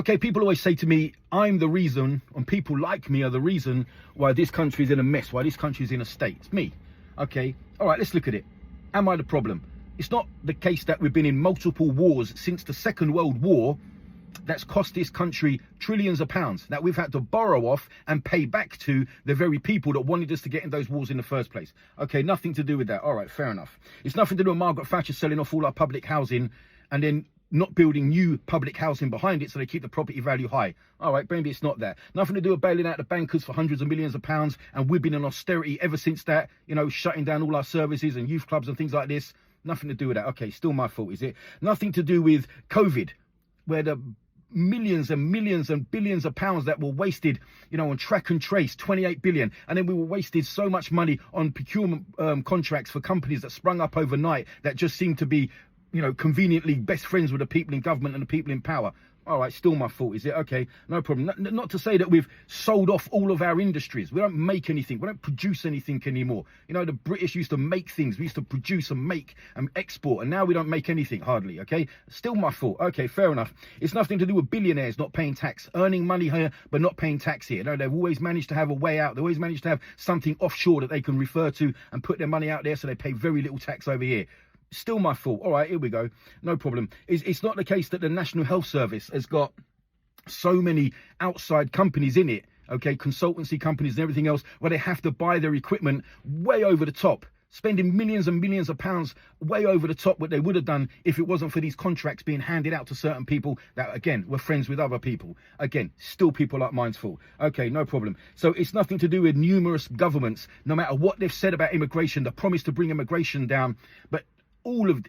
Okay, people always say to me, I'm the reason, and people like me are the reason why this country is in a mess, why this country is in a state. It's me. Okay, all right, let's look at it. Am I the problem? It's not the case that we've been in multiple wars since the Second World War that's cost this country trillions of pounds that we've had to borrow off and pay back to the very people that wanted us to get in those wars in the first place. Okay, nothing to do with that. All right, fair enough. It's nothing to do with Margaret Thatcher selling off all our public housing and then not building new public housing behind it so they keep the property value high. All right, maybe it's not that. Nothing to do with bailing out the bankers for hundreds of millions of pounds, and we've been in austerity ever since that, you know, shutting down all our services and youth clubs and things like this. Nothing to do with that. Okay, still my fault, is it? Nothing to do with COVID, where the millions and millions and billions of pounds that were wasted, you know, on track and trace, 28 billion. And then we were wasted so much money on procurement contracts for companies that sprung up overnight that just seemed to be, you know, conveniently best friends with the people in government and the people in power. All right, still my fault, is it? Okay, no problem. Not to say that we've sold off all of our industries. We don't make anything. We don't produce anything anymore. You know, the British used to make things. We used to produce and make and export. And now we don't make anything, hardly, okay? Still my fault. Okay, fair enough. It's nothing to do with billionaires not paying tax, earning money here, but not paying tax here. No, they've always managed to have a way out. They always managed to have something offshore that they can refer to and put their money out there so they pay very little tax over here. Still my fault. All right, here we go. No problem. It's not the case that the National Health Service has got so many outside companies in it, okay, consultancy companies and everything else, where they have to buy their equipment way over the top, spending millions and millions of pounds way over the top what they would have done if it wasn't for these contracts being handed out to certain people that, again, were friends with other people. Again, still people like mine's fault. Okay, no problem. So it's nothing to do with numerous governments, no matter what they've said about immigration, the promise to bring immigration down, but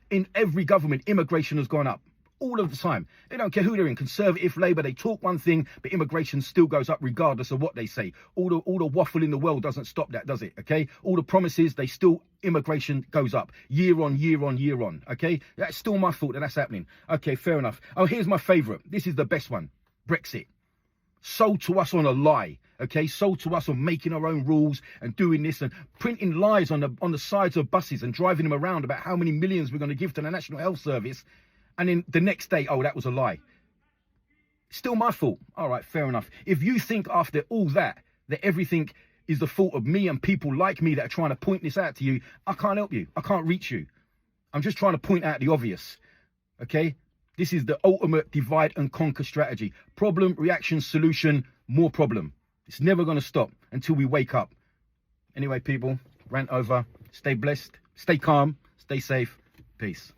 in every government, immigration has gone up all of the time. They don't care who they're in, Conservative, Labour, they talk one thing, but immigration still goes up regardless of what they say. All the waffle in the world doesn't stop that, does it? Okay, all the promises, immigration goes up year on year on year on. Okay, that's still my fault that that's happening. Okay, fair enough. Oh, here's my favourite. This is the best one. Brexit. Sold to us on a lie, okay? Sold to us on making our own rules and doing this and printing lies on the sides of buses and driving them around about how many millions we're going to give to the National Health Service. And then the next day, oh, that was a lie. Still my fault. All right, fair enough. If you think after all that everything is the fault of me and people like me that are trying to point this out to you, I can't help you. I can't reach you. I'm just trying to point out the obvious, okay? This is the ultimate divide and conquer strategy. Problem, reaction, solution, more problem. It's never going to stop until we wake up. Anyway, people, rant over. Stay blessed, stay calm, stay safe. Peace.